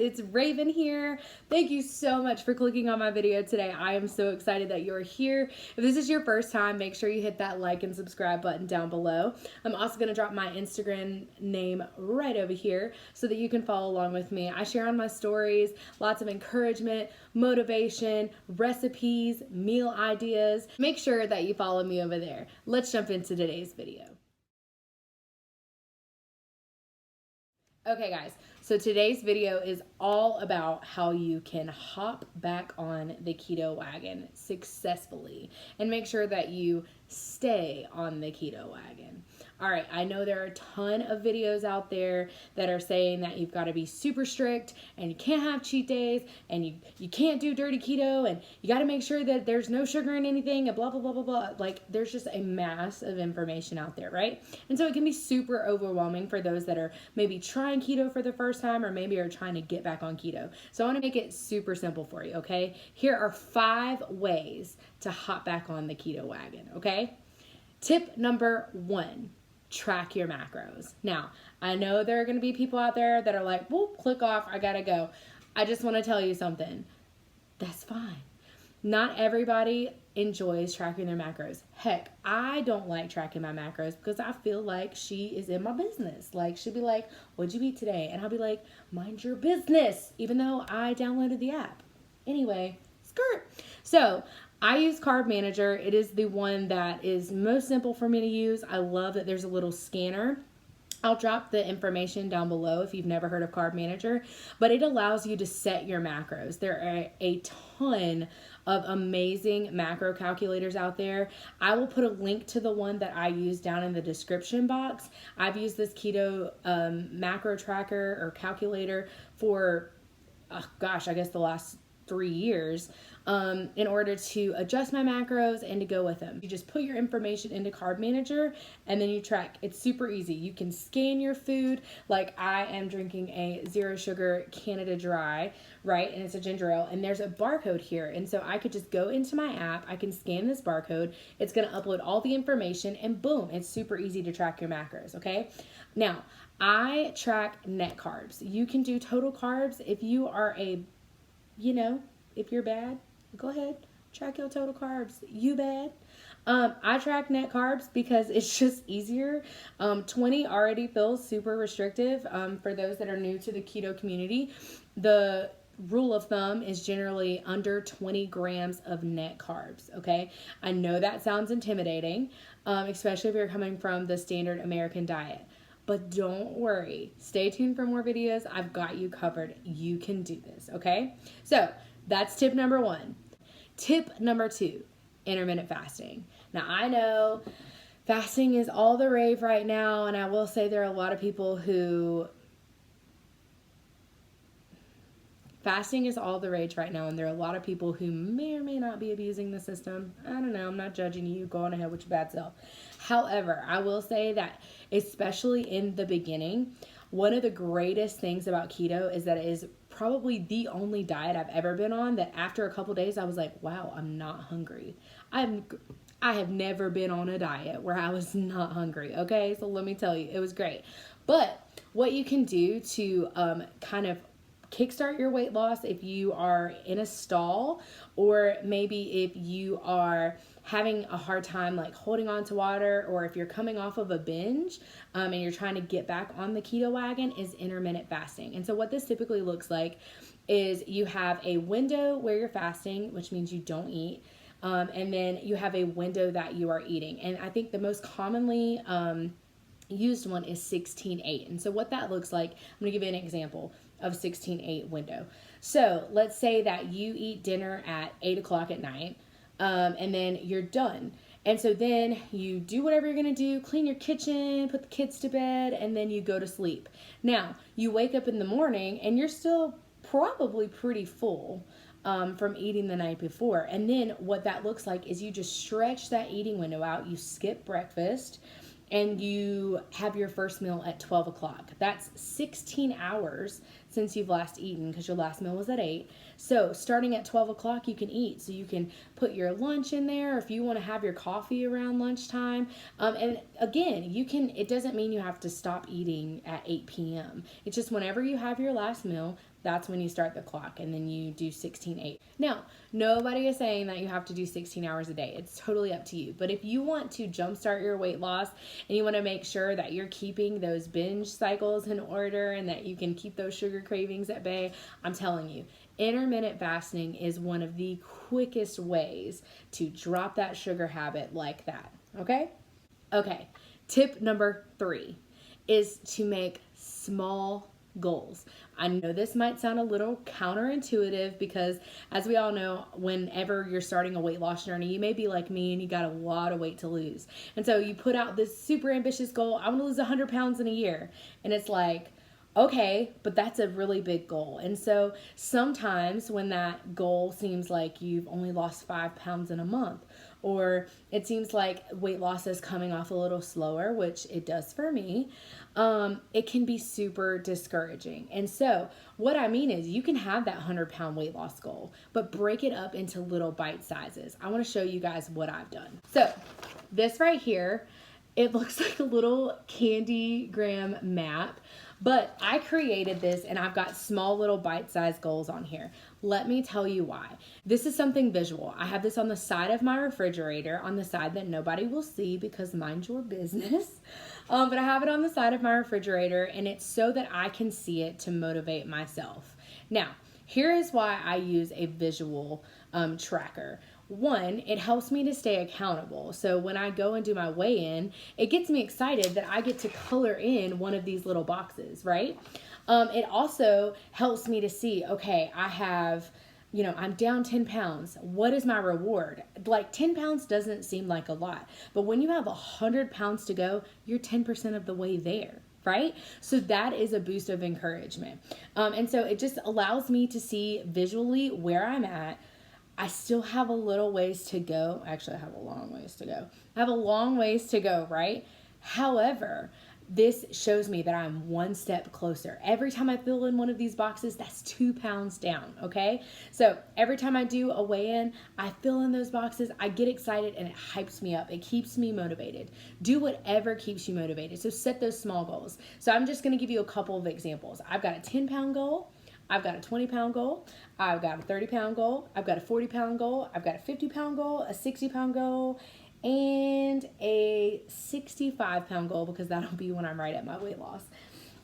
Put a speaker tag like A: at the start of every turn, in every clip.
A: it's Raven here. Thank you so much for clicking on my video today. I am so excited that you're here. If this is your first time, make sure you hit that like and subscribe button down below. I'm also going to drop my Instagram name right over here so that you can follow along with me. I share on my stories lots of encouragement, motivation, recipes, meal ideas. Make sure that you follow me over there. Let's jump into today's video. Okay guys, so today's video is all about how you can hop back on the keto wagon successfully and make sure that you stay on the keto wagon. All right, I know there are a ton of videos out there that are saying that you've got to be super strict and you can't have cheat days and you can't do dirty keto and you got to make sure that there's no sugar in anything and blah, blah, blah, blah, blah. Like there's just a mass of information out there, right? And so it can be super overwhelming for those that are maybe trying keto for the first time or maybe are trying to get back on keto. So I want to make it super simple for you, okay? Here are 5 ways to hop back on the keto wagon, okay? Tip number 1. Track your macros. Now, I know there are going to be people out there that are like, well, click off, I gotta go. I just want to tell you something. That's fine. Not everybody enjoys tracking their macros. Heck, I don't like tracking my macros because I feel like she is in my business. Like, she'll be like, what'd you eat today? And I'll be like, mind your business, even though I downloaded the app. Anyway, skirt. So, I use Carb Manager. It is the one that is most simple for me to use. I love that there's a little scanner. I'll drop the information down below if you've never heard of Carb Manager, but it allows you to set your macros. There are a ton of amazing macro calculators out there. I will put a link to the one that I use down in the description box. I've used this keto macro tracker or calculator for, I guess the last 3 years in order to adjust my macros and to go with them. You just put your information into Carb Manager and then you track. It's super easy. You can scan your food. Like I am drinking a 0 sugar Canada Dry, right? And it's a ginger ale and there's a barcode here. And so I could just go into my app. I can scan this barcode. It's going to upload all the information and boom, it's super easy to track your macros. Okay. Now I track net carbs. You can do total carbs if you are if you're bad, go ahead, track your total carbs. You bad. I track net carbs because it's just easier. 20 already feels super restrictive. For those that are new to the keto community, the rule of thumb is generally under 20 grams of net carbs, okay? I know that sounds intimidating, especially if you're coming from the standard American diet. But don't worry. Stay tuned for more videos. I've got you covered. You can do this, okay? So that's tip number 1. Tip number 2, intermittent fasting. Now, I know fasting is all the rave right now, and I will say there are a lot of people who... Fasting is all the rage right now, and there are a lot of people who may or may not be abusing the system. I don't know. I'm not judging you. Go on ahead with your bad self. However, I will say that, especially in the beginning, one of the greatest things about keto is that it is probably the only diet I've ever been on that after a couple days I was like, wow, I'm not hungry. I have never been on a diet where I was not hungry. Okay, so let me tell you, it was great. But what you can do to kind of kickstart your weight loss if you are in a stall, or maybe if you are having a hard time like holding on to water, or if you're coming off of a binge and you're trying to get back on the keto wagon, is intermittent fasting. And so what this typically looks like is you have a window where you're fasting, which means you don't eat, and then you have a window that you are eating. And I think the most commonly used one is 16-8. And so what that looks like, I'm going to give you an example of 16-8 window. So let's say that you eat dinner at 8 o'clock at night, and then you're done. And so then you do whatever you're going to do, clean your kitchen, put the kids to bed, and then you go to sleep. Now, you wake up in the morning and you're still probably pretty full from eating the night before. And then what that looks like is you just stretch that eating window out. You skip breakfast and you have your first meal at 12 o'clock. That's 16 hours since you've last eaten, because your last meal was at 8. So starting at 12 o'clock, you can eat. So you can put your lunch in there if you want to have your coffee around lunchtime. And again, it doesn't mean you have to stop eating at 8 p.m. It's just whenever you have your last meal, That's when you start the clock, and then you do 16-8. Now, nobody is saying that you have to do 16 hours a day. It's totally up to you. But if you want to jumpstart your weight loss and you want to make sure that you're keeping those binge cycles in order and that you can keep those sugar cravings at bay, I'm telling you, intermittent fasting is one of the quickest ways to drop that sugar habit like that. Okay? Okay. Tip number 3 is to make small goals. I know this might sound a little counterintuitive because, as we all know, whenever you're starting a weight loss journey, you may be like me and you got a lot of weight to lose. And so you put out this super ambitious goal, I want to lose 100 pounds in a year. And it's like, okay, but that's a really big goal. And so sometimes when that goal seems like you've only lost 5 pounds in a month, or it seems like weight loss is coming off a little slower, which it does for me, it can be super discouraging. And so what I mean is you can have that 100-pound weight loss goal, but break it up into little bite sizes. I want to show you guys what I've done. So this right here, it looks like a little candy gram map, but I created this and I've got small little bite-sized goals on here. Let me tell you why. This is something visual. I have this on the side of my refrigerator, on the side that nobody will see because mind your business. But I have it on the side of my refrigerator, and it's so that I can see it to motivate myself. Now, here is why I use a visual tracker. One, it helps me to stay accountable. So when I go and do my weigh-in, it gets me excited that I get to color in one of these little boxes, right? It also helps me to see, okay, I have, I'm down 10 pounds. What is my reward? Like 10 pounds doesn't seem like a lot, but when you have 100 pounds to go, you're 10% of the way there. Right? So that is a boost of encouragement. And so it just allows me to see visually where I'm at. I still have a little ways to go. Actually, I have a long ways to go. I have a long ways to go, right? However, this shows me that I'm one step closer. Every time I fill in one of these boxes, that's 2 pounds down, okay? So every time I do a weigh-in, I fill in those boxes, I get excited, and it hypes me up. It keeps me motivated. Do whatever keeps you motivated. So set those small goals. So I'm just gonna give you a couple of examples. I've got a 10-pound goal. I've got a 20-pound goal. I've got a 30-pound goal. I've got a 40-pound goal. I've got a 50-pound goal, a 60-pound goal, and a 65-pound goal, because that'll be when I'm right at my weight loss.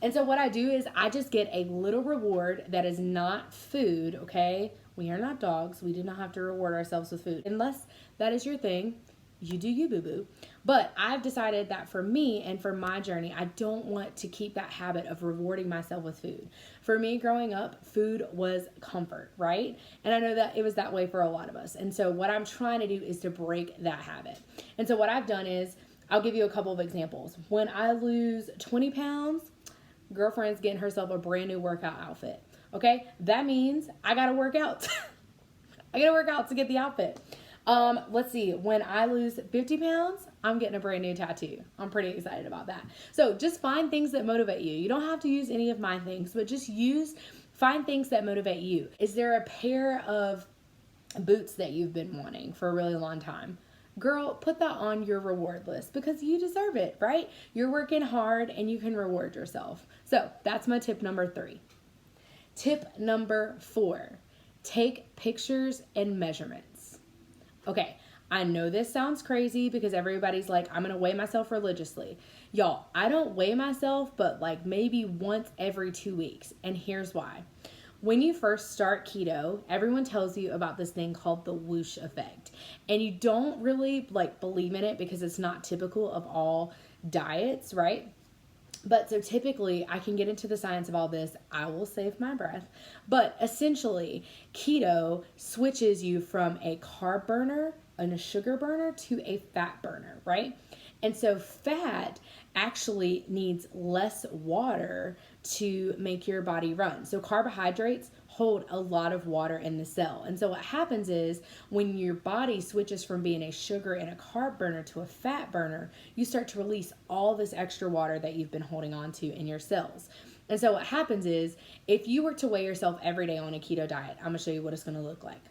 A: And so what I do is I just get a little reward that is not food, okay? We are not dogs. We do not have to reward ourselves with food. Unless that is your thing, you do you, boo-boo. But I've decided that for me and for my journey, I don't want to keep that habit of rewarding myself with food. For me, growing up, food was comfort, right? And I know that it was that way for a lot of us. And so what I'm trying to do is to break that habit. And so what I've done is, I'll give you a couple of examples. When I lose 20 pounds, girlfriend's getting herself a brand new workout outfit. Okay? That means I gotta work out. I gotta work out to get the outfit. Let's see, when I lose 50 pounds, I'm getting a brand new tattoo. I'm pretty excited about that. So just find things that motivate you. You don't have to use any of my things, but just find things that motivate you. Is there a pair of boots that you've been wanting for a really long time? Girl, put that on your reward list because you deserve it, right? You're working hard and you can reward yourself. So that's my tip number 3. Tip number 4, take pictures and measurements. Okay, I know this sounds crazy because everybody's like, I'm going to weigh myself religiously. Y'all, I don't weigh myself, but like maybe once every 2 weeks. And here's why. When you first start keto, everyone tells you about this thing called the whoosh effect. And you don't really believe in it because it's not typical of all diets, right? But so typically, I can get into the science of all this. I will save my breath. But essentially, keto switches you from a carb burner and a sugar burner to a fat burner, right? And so fat actually needs less water to make your body run. So carbohydrates hold a lot of water in the cell. And so what happens is when your body switches from being a sugar and a carb burner to a fat burner, you start to release all this extra water that you've been holding on to in your cells. And so what happens is if you were to weigh yourself every day on a keto diet, I'm going to show you what it's going to look like.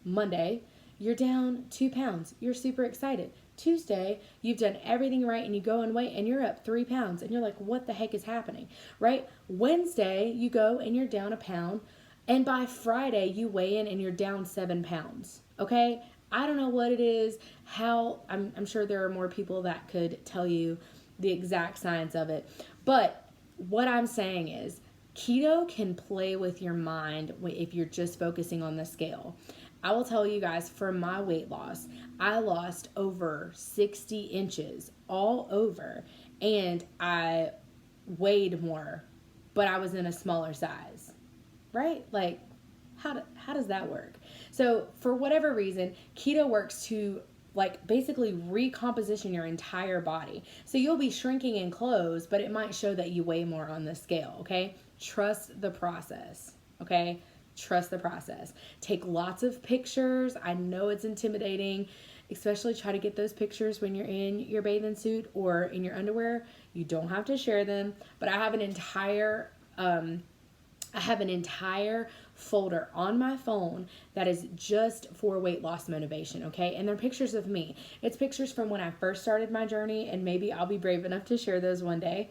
A: Monday, you're down 2 pounds. You're super excited. Tuesday, you've done everything right and you go and weigh and you're up 3 pounds and you're like, what the heck is happening, right? Wednesday, you go and you're down 1 pound. And by Friday, you weigh in and you're down 7 pounds. Okay? I don't know what it is, I'm sure there are more people that could tell you the exact science of it. But what I'm saying is, keto can play with your mind if you're just focusing on the scale. I will tell you guys, for my weight loss, I lost over 60 inches all over, and I weighed more, but I was in a smaller size, right? Like, how does that work? So for whatever reason, keto works to like basically recomposition your entire body. So you'll be shrinking in clothes, but it might show that you weigh more on the scale, okay? Trust the process, okay? Trust the process. Take lots of pictures. I know it's intimidating, especially try to get those pictures when you're in your bathing suit or in your underwear. You don't have to share them, but I have an entire folder on my phone that is just for weight loss motivation, okay? And they're pictures of me. It's pictures from when I first started my journey, and maybe I'll be brave enough to share those one day.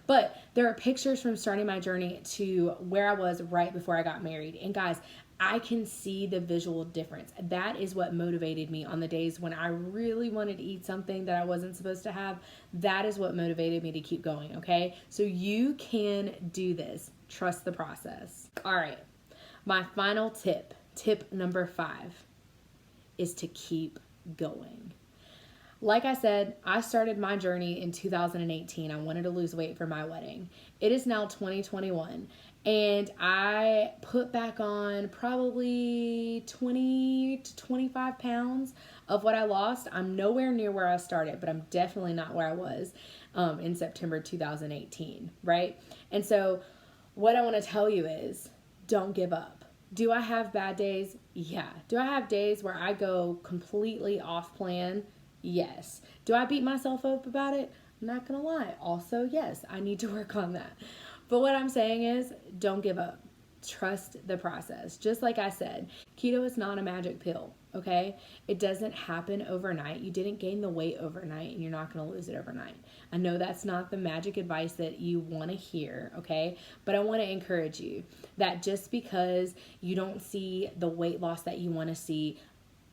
A: But there are pictures from starting my journey to where I was right before I got married. And guys, I can see the visual difference. That is what motivated me on the days when I really wanted to eat something that I wasn't supposed to have. That is what motivated me to keep going, okay? So you can do this. Trust the process. All right. My final tip number 5, is to keep going. Like I said, I started my journey in 2018. I wanted to lose weight for my wedding. It is now 2021, and I put back on probably 20 to 25 pounds of what I lost. I'm nowhere near where I started, but I'm definitely not where I was in September 2018, right? And so what I want to tell you is, don't give up. Do I have bad days? Yeah. Do I have days where I go completely off plan? Yes. Do I beat myself up about it? I'm not going to lie. Also, yes, I need to work on that. But what I'm saying is, don't give up. Trust the process. Just like I said, keto is not a magic pill, okay? It doesn't happen overnight. You didn't gain the weight overnight, and you're not going to lose it overnight. I know that's not the magic advice that you want to hear, okay? But I want to encourage you that just because you don't see the weight loss that you want to see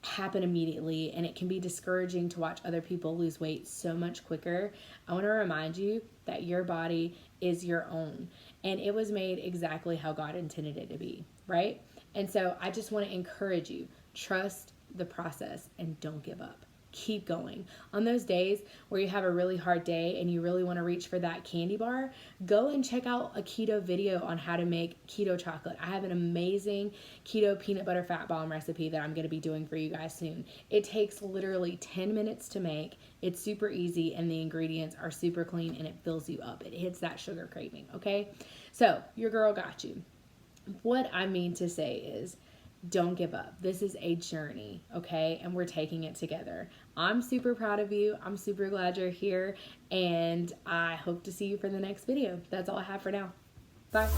A: happen immediately, and it can be discouraging to watch other people lose weight so much quicker, I want to remind you that your body is your own, and it was made exactly how God intended it to be, right? And so I just want to encourage you, trust the process and don't give up. Keep going. On those days where you have a really hard day and you really want to reach for that candy bar, go and check out a keto video on how to make keto chocolate. I have an amazing keto peanut butter fat bomb recipe that I'm going to be doing for you guys soon. It takes literally 10 minutes to make. It's super easy, and the ingredients are super clean, and it fills you up. It hits that sugar craving, okay? So your girl got you. What I mean to say is, don't give up. This is a journey, okay? And we're taking it together. I'm super proud of you. I'm super glad you're here, and I hope to see you for the next video. That's all I have for now. Bye.